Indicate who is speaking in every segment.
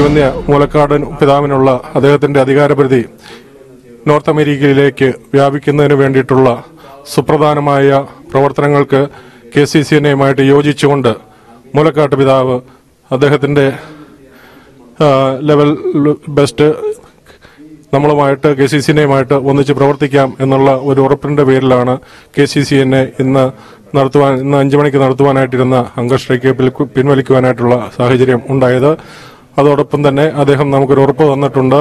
Speaker 1: അഭിമന്യ മൂലക്കാട് പിതാവിനുള്ള അദ്ദേഹത്തിന്റെ അധികാരപരിധി നോർത്ത് അമേരിക്കയിലേക്ക് വ്യാപിക്കുന്നതിന് വേണ്ടിയിട്ടുള്ള സുപ്രധാനമായ പ്രവർത്തനങ്ങൾക്ക് KCCNയുമായിട്ട് യോജിച്ചുകൊണ്ട് മൂലക്കാട്ട് പിതാവ് അദ്ദേഹത്തിന്റെ ലെവൽ ബെസ്റ്റ് നമ്മളുമായിട്ട് KCCNയുമായിട്ട് ഒന്നിച്ച് പ്രവർത്തിക്കാം എന്നുള്ള ഒരു ഉറപ്പിന്റെ പേരിലാണ് KCCNയെ ഇന്ന് 5 മണിക്ക് നടത്തുവാനായിട്ടിരുന്ന ഹങ്കർ സ്ട്രൈക്ക് പിൻവലിക്കുവാനായിട്ടുള്ള സാഹചര്യം ഉണ്ടായത്. അതോടൊപ്പം തന്നെ അദ്ദേഹം നമുക്കൊരു ഉറപ്പ് തന്നിട്ടുണ്ട്.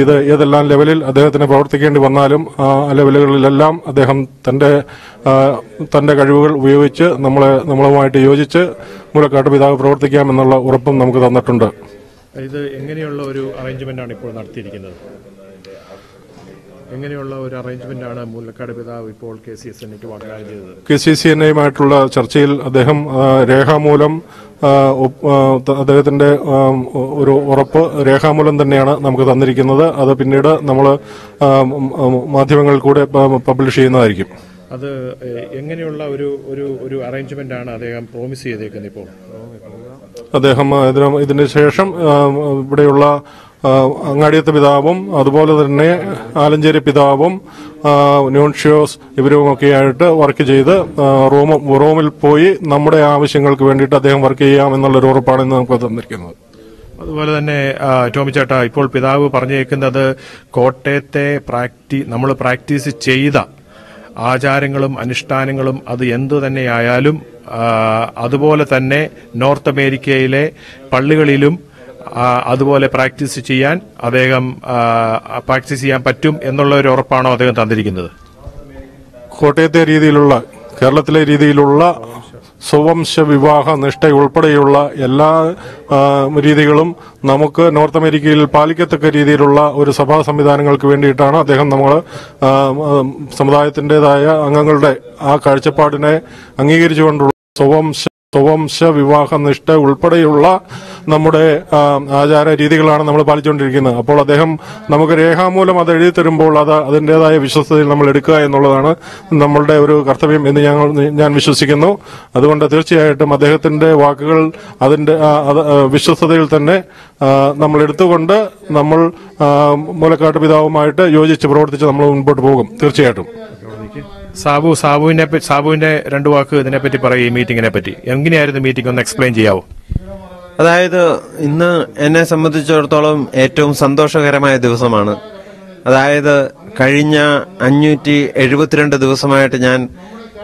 Speaker 1: ഇത് ഏതെല്ലാം ലെവലിൽ അദ്ദേഹത്തിന് പ്രവർത്തിക്കേണ്ടി വന്നാലും ആ ലെവലുകളിലെല്ലാം അദ്ദേഹം തന്റെ കഴിവുകൾ ഉപയോഗിച്ച് നമ്മളുമായിട്ട് യോജിച്ച് മൂലക്കാട്ട് പിതാവ് പ്രവർത്തിക്കാമെന്നുള്ള ഉറപ്പും നമുക്ക് തന്നിട്ടുണ്ട്.
Speaker 2: ഇത് എങ്ങനെയുള്ള ഒരു അറേഞ്ച്മെന്റാണ് ഇപ്പോൾ നടത്തിയിരിക്കുന്നത്? എങ്ങനെയുള്ള ഒരു അറേഞ്ച്മെന്റാണ് മൂലക്കാട് പിതാവ് ഇപ്പോൾ KCCNയ്ക്ക് വാഗ്ദാനം ചെയ്തത്?
Speaker 1: KCCNയുമായിട്ടുള്ള ചർച്ചയിൽ അദ്ദേഹം രേഖാമൂലം അദ്ദേഹത്തിന്റെ ഒരു ഉറപ്പ് രേഖാമൂലം തന്നെയാണ് നമുക്ക് തന്നിരിക്കുന്നത്. അത് പിന്നീട് നമ്മൾ മാധ്യമങ്ങളിൽ കൂടെ പബ്ലിഷ് ചെയ്യുന്നതായിരിക്കും.
Speaker 2: അത് എങ്ങനെയുള്ള ഒരു അറേഞ്ച്മെന്റ് ആണ് അദ്ദേഹം പ്രോമിസ് ചെയ്തേക്കുന്നത്? ഇപ്പോൾ
Speaker 1: അദ്ദേഹം ഇതിന് ശേഷം ഇവിടെയുള്ള അങ്ങാടിയത്തെ പിതാവും അതുപോലെ തന്നെ ആലഞ്ചേരി പിതാവും ന്യൂൺഷ്യോസ് ഇവരുമൊക്കെയായിട്ട് വർക്ക് ചെയ്ത് റോമിൽ പോയി നമ്മുടെ ആവശ്യങ്ങൾക്ക് വേണ്ടിയിട്ട് അദ്ദേഹം വർക്ക് ചെയ്യാം എന്നുള്ളൊരു ഉറപ്പാണ് ഇന്ന് നമുക്ക് തന്നിരിക്കുന്നത്.
Speaker 2: അതുപോലെ തന്നെ ടോമി ചേട്ടാ, ഇപ്പോൾ പിതാവ് പറഞ്ഞേക്കുന്നത് കോട്ടയത്തെ നമ്മൾ പ്രാക്ടീസ് ചെയ്ത ആചാരങ്ങളും അനുഷ്ഠാനങ്ങളും അത് എന്തു തന്നെയായാലും അതുപോലെ തന്നെ നോർത്ത് അമേരിക്കയിലെ പള്ളികളിലും അതുപോലെ പ്രാക്ടീസ് ചെയ്യാൻ പറ്റും എന്നുള്ള ഒരു ഉറപ്പാണോ അദ്ദേഹം തന്നിരിക്കുന്നത്?
Speaker 1: കോട്ടയത്തെ രീതിയിലുള്ള കേരളത്തിലെ രീതിയിലുള്ള സ്വവംശ വിവാഹ നിഷ്ഠയുൾപ്പെടെയുള്ള എല്ലാ രീതികളും നമുക്ക് നോർത്ത് അമേരിക്കയിൽ പാലിക്കത്തക്ക രീതിയിലുള്ള ഒരു സഭാ സംവിധാനങ്ങൾക്ക് വേണ്ടിയിട്ടാണ് അദ്ദേഹം സമുദായത്തിന്റേതായ അംഗങ്ങളുടെ ആ കാഴ്ചപ്പാടിനെ അംഗീകരിച്ചുകൊണ്ടുള്ള സ്വവംശ വിവാഹ നിഷ്ഠ ഉൾപ്പെടെയുള്ള നമ്മുടെ ആചാര രീതികളാണ് നമ്മൾ പാലിച്ചുകൊണ്ടിരിക്കുന്നത്. അപ്പോൾ അദ്ദേഹം നമുക്ക് രേഖാമൂലം അത് എഴുതി തരുമ്പോൾ അതിൻ്റെതായ വിശ്വസ്തതയിൽ നമ്മൾ എടുക്കുക എന്നുള്ളതാണ് നമ്മളുടെ ഒരു കർത്തവ്യം എന്ന് ഞാൻ വിശ്വസിക്കുന്നു. അതുകൊണ്ട് തീർച്ചയായിട്ടും അദ്ദേഹത്തിന്റെ വാക്കുകൾ അതിന്റെ വിശ്വസ്തതയിൽ തന്നെ നമ്മൾ എടുത്തുകൊണ്ട് നമ്മൾ മൂലക്കാട്ട് പിതാവുമായിട്ട് യോജിച്ച് പ്രവർത്തിച്ച് നമ്മൾ മുൻപോട്ട് പോകും. തീർച്ചയായിട്ടും.
Speaker 2: സാബുവിന്റെ 2 വാക്ക് ഇതിനെപ്പറ്റി പറയും. ഈ മീറ്റിംഗിനെ പറ്റി എങ്ങനെയായിരുന്നു മീറ്റിംഗ് ഒന്ന് എക്സ്പ്ലെയിൻ ചെയ്യാവോ?
Speaker 3: അതായത് ഇന്ന് എന്നെ സംബന്ധിച്ചിടത്തോളം ഏറ്റവും സന്തോഷകരമായ ദിവസമാണ്. അതായത് കഴിഞ്ഞ 572 ദിവസമായിട്ട് ഞാൻ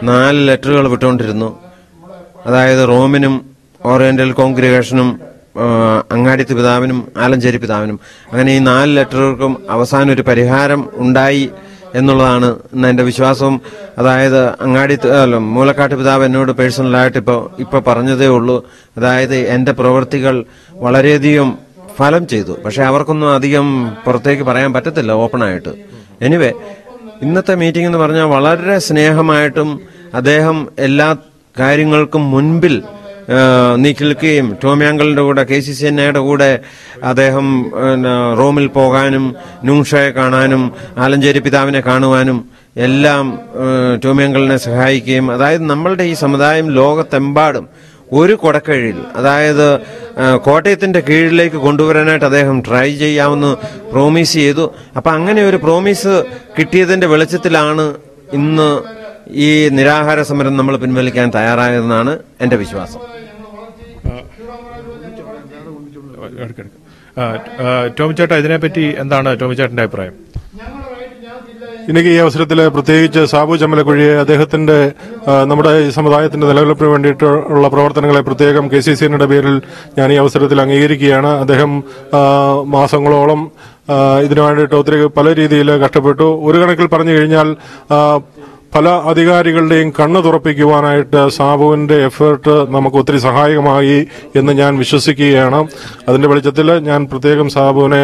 Speaker 3: 4 ലെറ്ററുകൾ വിട്ടുകൊണ്ടിരുന്നു. അതായത് റോമിനും ഓറിയന്റൽ കോൺഗ്രിഗേഷനും അങ്ങാടിത്ത് പിതാവിനും ആലഞ്ചേരി പിതാവിനും. അങ്ങനെ ഈ 4 ലെറ്ററുകൾക്കും അവസാനം ഒരു പരിഹാരം ഉണ്ടായി എന്നുള്ളതാണ് എന്റെ വിശ്വാസം. അതായത് മൂലക്കാട്ട് പിതാവ് എന്നോട് പേഴ്സണലായിട്ട് ഇപ്പൊ പറഞ്ഞതേ ഉള്ളൂ. അതായത് എന്റെ പ്രവൃത്തികൾ വളരെയധികം ഫലം ചെയ്തു. പക്ഷെ അവർക്കൊന്നും അധികം പുറത്തേക്ക് പറയാൻ പറ്റത്തില്ല ഓപ്പണായിട്ട്. എനിവേ, ഇന്നത്തെ മീറ്റിംഗ് എന്ന് പറഞ്ഞാൽ വളരെ സ്നേഹമായിട്ടും അദ്ദേഹം എല്ലാ കാര്യങ്ങൾക്കും മുൻപിൽ നീക്കിൽക്കുകയും ടോമിയാങ്കളിന്റെ കൂടെ KCCNയുടെ കൂടെ അദ്ദേഹം റോമിൽ പോകാനും ന്യൂഷയെ കാണാനും ആലഞ്ചേരി പിതാവിനെ കാണുവാനും എല്ലാം ടോമിയാങ്കളിനെ സഹായിക്കുകയും, അതായത് നമ്മളുടെ ഈ സമുദായം ലോകത്തെമ്പാടും ഒരു കൊടക്കഴിയിൽ, അതായത് കോട്ടയത്തിന്റെ കീഴിലേക്ക് കൊണ്ടുവരാനായിട്ട് അദ്ദേഹം ട്രൈ ചെയ്യാമെന്ന് പ്രോമിസ് ചെയ്തു. അപ്പൊ അങ്ങനെ ഒരു പ്രോമിസ് കിട്ടിയതിന്റെ വെളിച്ചത്തിലാണ് ഇന്ന് ഈ നിരാഹാര സമരം നമ്മൾ പിൻവലിക്കാൻ തയ്യാറായതെന്നാണ് എന്റെ വിശ്വാസം.
Speaker 2: ടോമി ചേട്ടാ, ഇതിനെപ്പറ്റി എന്താണ് ടോമി ചേട്ടന്റെ അഭിപ്രായം?
Speaker 1: എനിക്ക് ഈ അവസരത്തിൽ പ്രത്യേകിച്ച് സാബു ചമ്മലക്കുഴിയെ അദ്ദേഹത്തിന്റെ നമ്മുടെ ഈ സമുദായത്തിന്റെ നിലനിൽപ്പിന് വേണ്ടിയിട്ടുള്ള പ്രവർത്തനങ്ങളെ പ്രത്യേകം KCCNയുടെ പേരിൽ ഞാൻ ഈ അവസരത്തിൽ അംഗീകരിക്കുകയാണ്. അദ്ദേഹം മാസങ്ങളോളം ഇതിനു വേണ്ടിയിട്ട് ഒത്തിരി പല രീതിയിൽ കഷ്ടപ്പെട്ടു. ഒരു കണക്കിൽ പറഞ്ഞു കഴിഞ്ഞാൽ പല അധികാരികളുടെയും കണ്ണ് തുറപ്പിക്കുവാനായിട്ട് സാബുവിന്റെ എഫേർട്ട് നമുക്ക് ഒത്തിരി സഹായകമായി എന്ന് ഞാൻ വിശ്വസിക്കുകയാണ്. അതിന്റെ വെളിച്ചത്തിൽ ഞാൻ പ്രത്യേകം സാബുവിനെ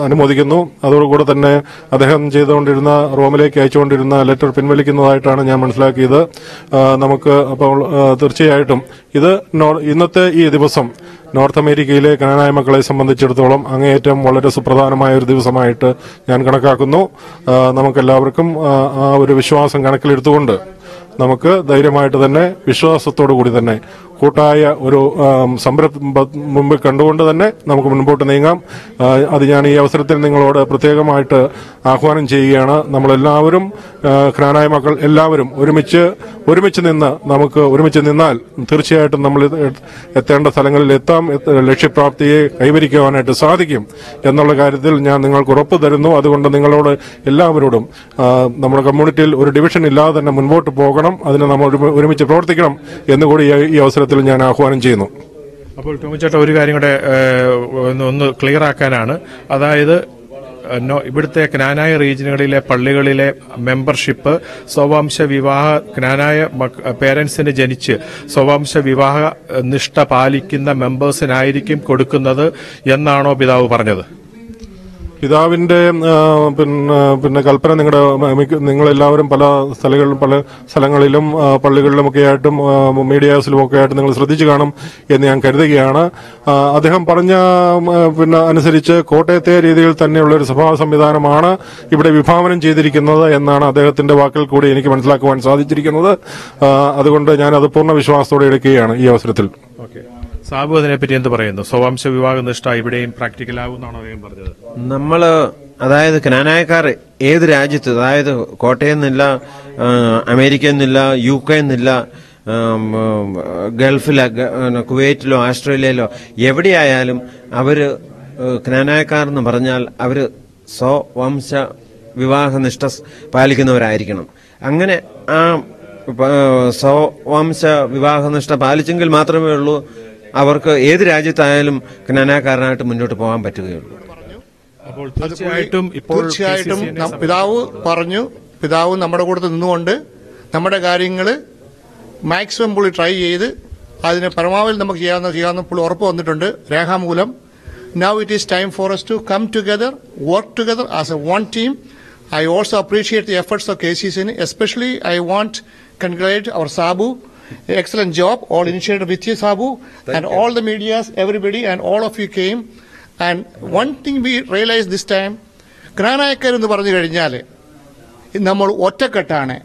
Speaker 1: അനുമോദിക്കുന്നു. അതോടുകൂടെ തന്നെ അദ്ദേഹം ചെയ്തുകൊണ്ടിരുന്ന റോമിലേക്ക് അയച്ചുകൊണ്ടിരുന്ന ലെറ്റർ പിൻവലിക്കുന്നതായിട്ടാണ് ഞാൻ മനസ്സിലാക്കിയത്. നമുക്ക് അപ്പോൾ തീർച്ചയായിട്ടും ഇത് ഇന്നത്തെ ഈ ദിവസം നോർത്ത് അമേരിക്കയിലെ കനാനായ മക്കളെ സംബന്ധിച്ചിടത്തോളം അങ്ങേയറ്റം വളരെ സുപ്രധാനമായ ഒരു ദിവസമായിട്ട് ഞാൻ കണക്കാക്കുന്നു. നമുക്കെല്ലാവർക്കും ആ ഒരു വിശ്വാസം കണക്കിലെടുത്തുകൊണ്ട് നമുക്ക് ധൈര്യമായിട്ട് തന്നെ വിശ്വാസത്തോടു കൂടി തന്നെ കൂട്ടായ ഒരു സംരംഭം മുമ്പിൽ കണ്ടുകൊണ്ട് തന്നെ നമുക്ക് മുൻപോട്ട് നീങ്ങാം. അത് ഞാൻ ഈ അവസരത്തിൽ നിങ്ങളോട് പ്രത്യേകമായിട്ട് ആഹ്വാനം ചെയ്യുകയാണ്. നമ്മളെല്ലാവരും ക്നാനായ മക്കൾ എല്ലാവരും ഒരുമിച്ച് നിന്ന് നമുക്ക് ഒരുമിച്ച് നിന്നാൽ തീർച്ചയായിട്ടും നമ്മൾ എത്തേണ്ട സ്ഥലങ്ങളിൽ എത്താം, ലക്ഷ്യപ്രാപ്തിയെ കൈവരിക്കുവാനായിട്ട് സാധിക്കും എന്നുള്ള കാര്യത്തിൽ ഞാൻ നിങ്ങൾക്ക് ഉറപ്പ് തരുന്നു. അതുകൊണ്ട് നിങ്ങളോട് എല്ലാവരോടും നമ്മുടെ കമ്മ്യൂണിറ്റിയിൽ ഒരു ഡിവിഷൻ ഇല്ലാതെ തന്നെ മുൻപോട്ട് പോകണം, അതിന് നമ്മൾ ഒരുമിച്ച് പ്രവർത്തിക്കണം എന്നുകൂടി ഈ അവസരത്തിൽ ഞാൻ ആഹ്വാനം ചെയ്യുന്നു.
Speaker 2: അപ്പോൾ ടോമി ചേട്ടാ, ഒരു കാര്യം കൂടെ ഒന്ന് ക്ലിയർ ആക്കാനാണ്. അതായത് ഇവിടുത്തെ ക്നാനായ റീജിയനുകളിലെ പള്ളികളിലെ മെമ്പർഷിപ്പ് സ്വവംശ വിവാഹ ക്നാനായ പേരൻസിന് ജനിച്ച് സ്വവംശ വിവാഹ നിഷ്ഠ പാലിക്കുന്ന മെമ്പേഴ്സിനായിരിക്കും കൊടുക്കുന്നത് എന്നാണോ പിതാവ് പറഞ്ഞത്?
Speaker 1: പിതാവിന്റെ പിന്നെ കൽപ്പന നിങ്ങളെല്ലാവരും പല സ്ഥലങ്ങളിലും പള്ളികളിലുമൊക്കെ ആയിട്ടും മീഡിയാസിലുമൊക്കെ ആയിട്ട് നിങ്ങൾ ശ്രദ്ധിച്ചു കാണും എന്ന് ഞാൻ കരുതുകയാണ്. അദ്ദേഹം പറഞ്ഞ അനുസരിച്ച് കോട്ടയത്തെ രീതിയിൽ തന്നെയുള്ള ഒരു സഭാ സംവിധാനമാണ് ഇവിടെ വിഭാവനം ചെയ്തിരിക്കുന്നത് എന്നാണ് അദ്ദേഹത്തിന്റെ വാക്കിൽ കൂടി എനിക്ക് മനസ്സിലാക്കുവാൻ സാധിച്ചിരിക്കുന്നത്. അതുകൊണ്ട് ഞാൻ അത് പൂർണ്ണ വിശ്വാസത്തോടെ എടുക്കുകയാണ് ഈ അവസരത്തിൽ.
Speaker 2: സാബു അതിനെപ്പറ്റി എന്ത് പറയുന്നു? സ്വവംശ വിവാഹ നിഷ്ഠ ഇവിടെയും പ്രാക്ടിക്കലാവുമെന്നാണ് അദ്ദേഹം പറഞ്ഞത്.
Speaker 3: അതായത് ക്നാനായക്കാർ ഏത് രാജ്യത്ത്, അതായത് കോട്ടയം എന്നില്ല, അമേരിക്ക എന്നില്ല, UK എന്നില്ല, ഗൾഫിലോ കുവൈറ്റിലോ ഓസ്ട്രേലിയയിലോ എവിടെയായാലും അവര് ക്നാനായക്കാരെന്ന് പറഞ്ഞാൽ അവര് സ്വവംശ വിവാഹ നിഷ്ഠ പാലിക്കുന്നവരായിരിക്കണം. അങ്ങനെ ആ സ്വവംശ വിവാഹ നിഷ്ഠ പാലിച്ചെങ്കിൽ മാത്രമേ ഉള്ളൂ അവർക്ക് ഏത് രാജ്യത്തായാലും ക്നാനായക്കാരനായിട്ട് മുന്നോട്ട് പോകാൻ പറ്റുകയുള്ളൂ.
Speaker 2: അപ്പോൾ തീർച്ചയായിട്ടും
Speaker 4: പിതാവ് പറഞ്ഞു, പിതാവ് നമ്മുടെ കൂടെ നിന്നുകൊണ്ട് നമ്മുടെ കാര്യങ്ങൾ മാക്സിമം പുള്ളി ട്രൈ ചെയ്ത് അതിന് പരമാവധി നമുക്ക് ചെയ്യാവുന്ന പുള്ളി ഉറപ്പ് വന്നിട്ടുണ്ട് രേഖാമൂലം. Now it is time for us to come together, work together as a one team. I also appreciate the efforts of KCCN. Especially, I want to congratulate our Sabu. Excellent job, all initiated with you, Sabu, and all the medias, everybody, and all of you came. And one thing we realized this time, ക്നാനായക്കാർ എന്ന് പറഞ്ഞു കഴിഞ്ഞാൽ നമ്മൾ ഒറ്റക്കെട്ടാണ്.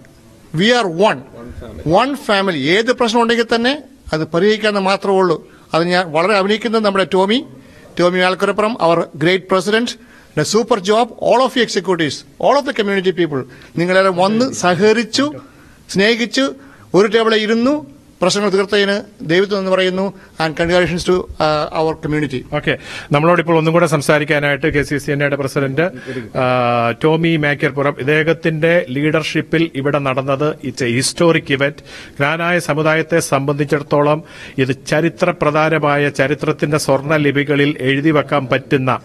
Speaker 4: We are one family. ഏത് പ്രശ്നം ഉണ്ടെങ്കിൽ തന്നെ അത് പരിഹരിക്കാമെന്ന് മാത്രമേ ഉള്ളൂ. അത് ഞാൻ വളരെ അഭിനയിക്കുന്നത് നമ്മുടെ Tommy Alkurappuram, our great president, super job, all of you executives, all of the community people. നിങ്ങളെല്ലാം വന്ന് സഹകരിച്ചു, സ്നേഹിച്ചു, ഒരു ടേബിളിൽ ഇരുന്നു, പ്രശ്നങ്ങൾ തീർത്തതിന് ദൈവത്തിൽ എന്ന് പറയുന്നു. And congratulations to our community.
Speaker 2: Okay, നമ്മളോടിപ്പോൾ ഒന്നും കൂടെ സംസാരിക്കാനായിട്ട് KCCNയുടെ പ്രസിഡന്റ് ടോമി മാക്യർപുറം, ഇദ്ദേഹത്തിന്റെ ലീഡർഷിപ്പിൽ ഇവിടെ നടന്നത് it's A historic event. Knanaya സമുദായത്തെ സംബന്ധിച്ചിടത്തോളം ഇത് ചരിത്രപ്രധാനമായ, ചരിത്രത്തിന്റെ സ്വർണ്ണ ലിപികളിൽ എഴുതി വെക്കാൻ പറ്റുന്ന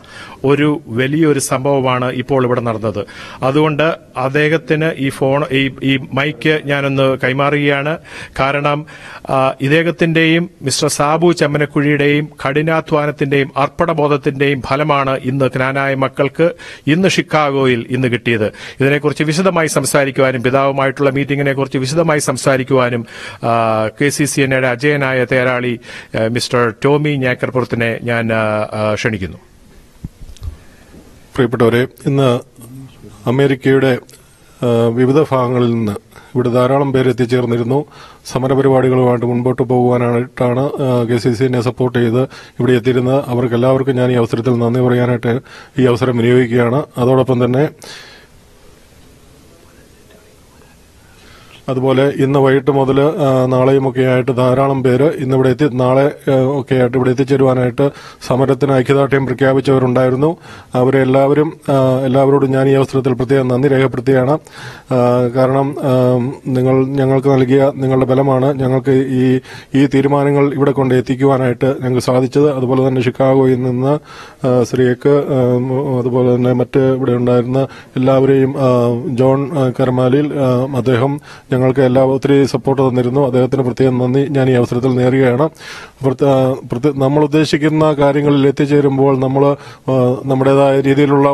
Speaker 2: ഒരു വലിയൊരു സംഭവമാണ് ഇപ്പോൾ ഇവിടെ നടന്നത്. അതുകൊണ്ട് അദ്ദേഹത്തിന് ഈ മൈക്ക് ഞാനൊന്ന് കൈമാറുകയാണ്. കാരണം ഇദ്ദേഹത്തിന്റെയും മിസ്റ്റർ സാബു ചെമ്മനക്കുഴിയുടെയും കഠിനാധ്വാനത്തിന്റെയും അർപ്പണബോധത്തിന്റെയും ഫലമാണ് ഇന്ന് ക്നാനായ മക്കൾക്ക് ഇന്ന് ഷിക്കാഗോയിൽ ഇന്ന് കിട്ടിയത്. ഇതിനെക്കുറിച്ച് വിശദമായി സംസാരിക്കുവാനും പിതാവുമായിട്ടുള്ള മീറ്റിംഗിനെ കുറിച്ച് വിശദമായി സംസാരിക്കുവാനും KCCNയുടെ അജയനായ തേരാളി മിസ്റ്റർ ടോമി ഞാക്കർപുറത്തിനെ ഞാൻ ക്ഷണിക്കുന്നു.
Speaker 1: പ്രിയപ്പെട്ടവരെ, ഇന്ന് അമേരിക്കയുടെ വിവിധ ഭാഗങ്ങളിൽ നിന്ന് ഇവിടെ ധാരാളം പേര് എത്തിച്ചേർന്നിരുന്നു. സമരപരിപാടികളുമായിട്ട് മുൻപോട്ട് പോകുവാനായിട്ടാണ് KCCനെ സപ്പോർട്ട് ചെയ്ത് ഇവിടെ എത്തിയിരുന്നത്. അവർക്കെല്ലാവർക്കും ഞാൻ ഈ അവസരത്തിൽ നന്ദി പറയാനായിട്ട് ഈ അവസരം വിനിയോഗിക്കുകയാണ്. അതോടൊപ്പം തന്നെ അതുപോലെ ഇന്ന് വൈകിട്ട് മുതൽ നാളെയുമൊക്കെ ആയിട്ട് ധാരാളം പേര് ഇന്നിവിടെ നാളെ ഒക്കെ ആയിട്ട് ഇവിടെ എത്തിച്ചേരുവാനായിട്ട് സമരത്തിന് ഐക്യദാർഢ്യം പ്രഖ്യാപിച്ചവരുണ്ടായിരുന്നു. എല്ലാവരോടും ഞാൻ ഈ അവസരത്തിൽ പ്രത്യേകം നന്ദി രേഖപ്പെടുത്തുകയാണ്. കാരണം ഞങ്ങൾക്ക് നൽകിയ നിങ്ങളുടെ ബലമാണ് ഞങ്ങൾക്ക് ഈ തീരുമാനങ്ങൾ ഇവിടെ കൊണ്ട് എത്തിക്കുവാനായിട്ട് ഞങ്ങൾക്ക് സാധിച്ചത്. അതുപോലെ തന്നെ ഷിക്കാഗോയിൽ നിന്ന് ശ്രീക്ക്, അതുപോലെ തന്നെ മറ്റ് ഇവിടെ ഉണ്ടായിരുന്ന എല്ലാവരെയും, ജോൺ കർമാലിൽ, അദ്ദേഹം ഞങ്ങൾക്ക് ഒത്തിരി സപ്പോർട്ട് തന്നിരുന്നു. അദ്ദേഹത്തിന് പ്രത്യേകം നന്ദി ഞാൻ ഈ അവസരത്തിൽ നേരുകയാണ്. നമ്മൾ ഉദ്ദേശിക്കുന്ന കാര്യങ്ങളിൽ എത്തിച്ചേരുമ്പോൾ നമ്മൾ നമ്മുടേതായ രീതിയിലുള്ള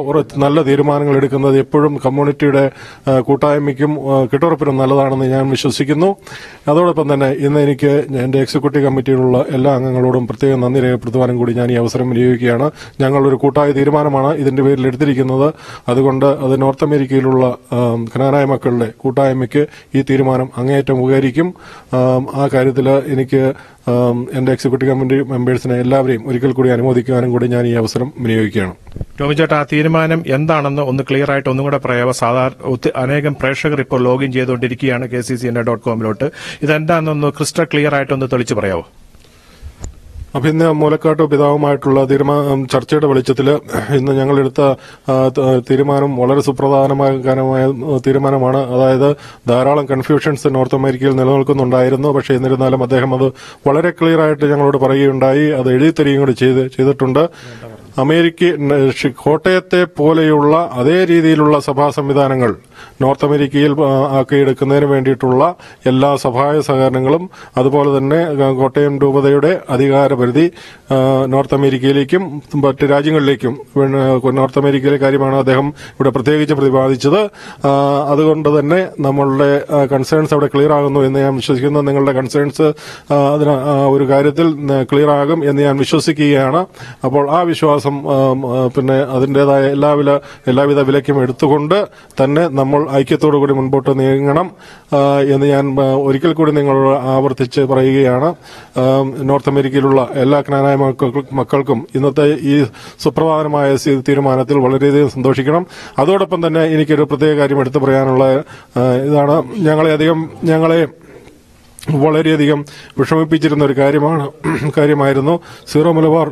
Speaker 1: നല്ല തീരുമാനങ്ങൾ എടുക്കുന്നത് എപ്പോഴും കമ്മ്യൂണിറ്റിയുടെ കൂട്ടായ്മയ്ക്കും കെട്ടുറപ്പിനും നല്ലതാണെന്ന് ഞാൻ വിശ്വസിക്കുന്നു. അതോടൊപ്പം തന്നെ ഇന്ന് എനിക്ക് എന്റെ എക്സിക്യൂട്ടീവ് കമ്മിറ്റിയിലുള്ള എല്ലാ അംഗങ്ങളോടും പ്രത്യേകം നന്ദി രേഖപ്പെടുത്തുവാനും കൂടി ഞാൻ ഈ അവസരം വിനിയോഗിക്കുകയാണ്. ഞങ്ങളൊരു കൂട്ടായ തീരുമാനമാണ് ഇതിന്റെ പേരിൽ എടുത്തിരിക്കുന്നത്. അതുകൊണ്ട് അത് നോർത്ത് അമേരിക്കയിലുള്ള ക്നാനായ മക്കളുടെ കൂട്ടായ്മയ്ക്ക് ഈ തീരുമാനം അങ്ങേയറ്റം ഉപകരിക്കും. ആ കാര്യത്തിൽ എനിക്ക് എന്റെ എക്സിക്യൂട്ടീവ് കമ്മിറ്റി മെമ്പേഴ്സിനെ എല്ലാവരെയും ഒരിക്കൽ കൂടി അനുമോദിക്കാനും കൂടി ഞാൻ ഈ അവസരം വിനിയോഗിക്കുകയാണ്.
Speaker 2: ടോമി ചേട്ടാ, ആ തീരുമാനം എന്താണെന്ന് ഒന്ന് ക്ലിയർ ആയിട്ട് ഒന്നും കൂടെ പറയാമോ? സാധാരണ അനേകം പ്രേക്ഷകർ ഇപ്പോൾ ലോഗിൻ ചെയ്തുകൊണ്ടിരിക്കുകയാണ് KCCNA.com ഇതെന്താണെന്നൊന്ന് ക്രിസ്റ്റൽ ക്ലിയർ ആയിട്ടൊന്ന് തെളിച്ച് പറയാമോ?
Speaker 1: അപ്പൊ ഇന്ന് മൂലക്കാട്ട് പിതാവുമായിട്ടുള്ള ചർച്ചയുടെ വെളിച്ചത്തിൽ ഇന്ന് ഞങ്ങളെടുത്ത തീരുമാനം വളരെ സുപ്രധാനമായ തീരുമാനമാണ്. അതായത് ധാരാളം കൺഫ്യൂഷൻസ് നോർത്ത് അമേരിക്കയിൽ നിലനിൽക്കുന്നുണ്ടായിരുന്നു. പക്ഷേ എന്നിരുന്നാലും അദ്ദേഹം അത് വളരെ ക്ലിയർ ആയിട്ട് ഞങ്ങളോട് പറയുകയുണ്ടായി. അത് എഴുതി തരികയും കൂടി ചെയ്തിട്ടുണ്ട്. കോട്ടയത്തെ പോലെയുള്ള അതേ രീതിയിലുള്ള സഭാ സംവിധാനങ്ങൾ നോർത്ത് അമേരിക്കയിൽ ആക്കിയെടുക്കുന്നതിന് വേണ്ടിയിട്ടുള്ള എല്ലാ സഹായ സഹകരണങ്ങളും, അതുപോലെ തന്നെ കോട്ടയം രൂപതയുടെ അധികാരപരിധി നോർത്ത് അമേരിക്കയിലേക്കും മറ്റ് രാജ്യങ്ങളിലേക്കും, നോർത്ത് അമേരിക്കയിലെ കാര്യമാണ് അദ്ദേഹം ഇവിടെ പ്രത്യേകിച്ച് പ്രതിപാദിച്ചത്. അതുകൊണ്ട് തന്നെ നമ്മളുടെ കൺസേൺസ് അവിടെ ക്ലിയർ ആകുന്നു എന്ന് ഞാൻ വിശ്വസിക്കുന്നു. നിങ്ങളുടെ കൺസേൺസ് അതിന് ഒരു കാര്യത്തിൽ ക്ലിയർ ആകും എന്ന് ഞാൻ വിശ്വസിക്കുകയാണ്. അപ്പോൾ ആ വിശ്വാസം പിന്നെ അതിൻ്റെതായ എല്ലാവിധ വിലക്കും എടുത്തുകൊണ്ട് തന്നെ നമ്മൾ ഐക്യത്തോടുകൂടി മുൻപോട്ട് നീങ്ങണം എന്ന് ഞാൻ ഒരിക്കൽ കൂടി നിങ്ങളോട് ആവർത്തിച്ച് പറയുകയാണ്. നോർത്ത് അമേരിക്കയിലുള്ള എല്ലാ ക്നാനായ മക്കൾക്കും ഇന്നത്തെ ഈ സുപ്രധാനമായ തീരുമാനത്തിൽ വളരെയധികം സന്തോഷിക്കണം. അതോടൊപ്പം തന്നെ എനിക്കൊരു പ്രത്യേക കാര്യം എടുത്തു പറയാനുള്ള ഇതാണ്. ഞങ്ങളെ വളരെയധികം വിഷമിപ്പിച്ചിരുന്ന ഒരു കാര്യമായിരുന്നു Syro Malabar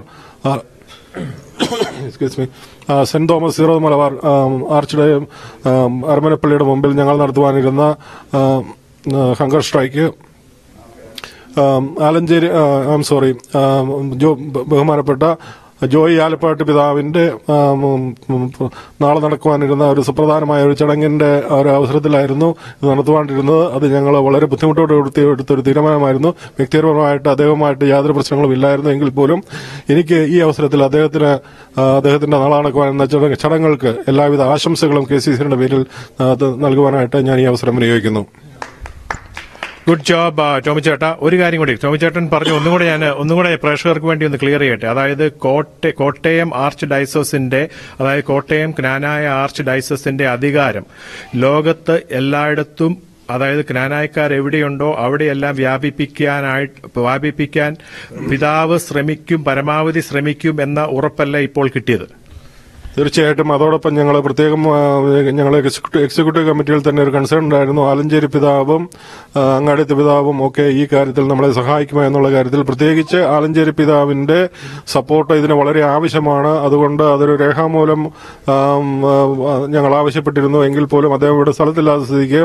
Speaker 1: saint Thomas Syro Malabar arch അരമനപ്പള്ളിയുടെ മുമ്പിൽ ഞങ്ങൾ നടത്തുവാനിരുന്ന ഹങ്കർ സ്ട്രൈക്ക്. ആലഞ്ചേരി ബഹുമാനപ്പെട്ട ജോയി ആലപ്പാട്ട് പിതാവിന്റെ നാളെ നടക്കുവാനിരുന്ന ഒരു സുപ്രധാനമായ ഒരു ചടങ്ങിന്റെ ഒരു അവസരത്തിലായിരുന്നു ഇത് നടത്തുവാണ്ടിരുന്നത്. അത് ഞങ്ങൾ വളരെ ബുദ്ധിമുട്ടോടെ എടുത്തൊരു തീരുമാനമായിരുന്നു. വ്യക്തിപരമായിട്ട് അദ്ദേഹവുമായിട്ട് യാതൊരു പ്രശ്നങ്ങളും ഇല്ലായിരുന്നു. എങ്കിൽ പോലും എനിക്ക് ഈ അവസരത്തിൽ അദ്ദേഹത്തിന്റെ നാളെ നടക്കുവാനെന്ന ചടങ്ങുകൾക്ക് എല്ലാവിധ ആശംസകളും KCCയുടെ പേരിൽ നൽകുവാനായിട്ട് ഞാൻ ഈ അവസരം വിനിയോഗിക്കുന്നു.
Speaker 2: ഗുഡ് ജോബ് ടോമി ചേട്ടാ. ഒരു കാര്യം കൂടി ടോമി ചേട്ടൻ പറഞ്ഞു, ഒന്നുകൂടെ പ്രേക്ഷകർക്ക് വേണ്ടി ഒന്ന് ക്ലിയർ ചെയ്യട്ടെ. അതായത് കോട്ടയം ആർച്ച് ഡയസസിന്റെ, അതായത് കോട്ടയം ക്നാനായ ആർച്ച് ഡയസസിന്റെ അധികാരം ലോകത്ത് എല്ലായിടത്തും, അതായത് ക്നാനായക്കാർ എവിടെയുണ്ടോ അവിടെയെല്ലാം വ്യാപിപ്പിക്കാൻ പിതാവ് പരമാവധി ശ്രമിക്കും എന്ന ഉറപ്പല്ല ഇപ്പോൾ കിട്ടിയത്?
Speaker 1: തീർച്ചയായിട്ടും. അതോടൊപ്പം ഞങ്ങൾ പ്രത്യേകം ഞങ്ങളെ എക്സിക്യൂട്ടീവ് കമ്മിറ്റിയിൽ തന്നെ ഒരു കൺസേൺ ഉണ്ടായിരുന്നു. ആലഞ്ചേരി പിതാവും അങ്ങാടിത്തെ പിതാവും ഒക്കെ ഈ കാര്യത്തിൽ നമ്മളെ സഹായിക്കുമോ എന്നുള്ള കാര്യത്തിൽ, പ്രത്യേകിച്ച് ആലഞ്ചേരി പിതാവിന്റെ സപ്പോർട്ട് ഇതിന് വളരെ ആവശ്യമാണ്. അതുകൊണ്ട് അതൊരു രേഖാമൂലം ഞങ്ങൾ ആവശ്യപ്പെട്ടിരുന്നു. എങ്കിൽ പോലും അദ്ദേഹം ഇവിടെ സ്ഥലത്തില്ലാത്ത സ്ഥിതിക്ക്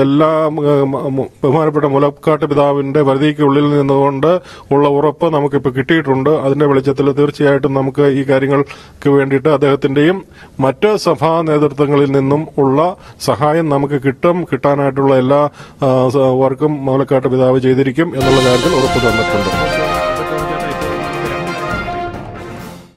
Speaker 1: എല്ലാ ബഹുമാനപ്പെട്ട മുലക്കാട്ട് പിതാവിന്റെ പരിധിക്കുള്ളിൽ നിന്നുകൊണ്ട് ഉള്ള ഉറപ്പ് നമുക്കിപ്പോൾ കിട്ടിയിട്ടുണ്ട്. അതിന്റെ വെളിച്ചത്തിൽ തീർച്ചയായിട്ടും നമുക്ക് ഈ കാര്യങ്ങൾക്ക് വേണ്ടി അദ്ദേഹത്തിന്റെയും മറ്റ് സഭാ നേതൃത്വങ്ങളിൽ നിന്നും ഉള്ള സഹായം നമുക്ക് കിട്ടാനായിട്ടുള്ള എല്ലാ വർക്കും മൂലക്കാട്ട് പിതാവ് ചെയ്തിരിക്കും എന്നുള്ള കാര്യത്തിൽ ഉറപ്പ് തന്നിട്ടുണ്ട്.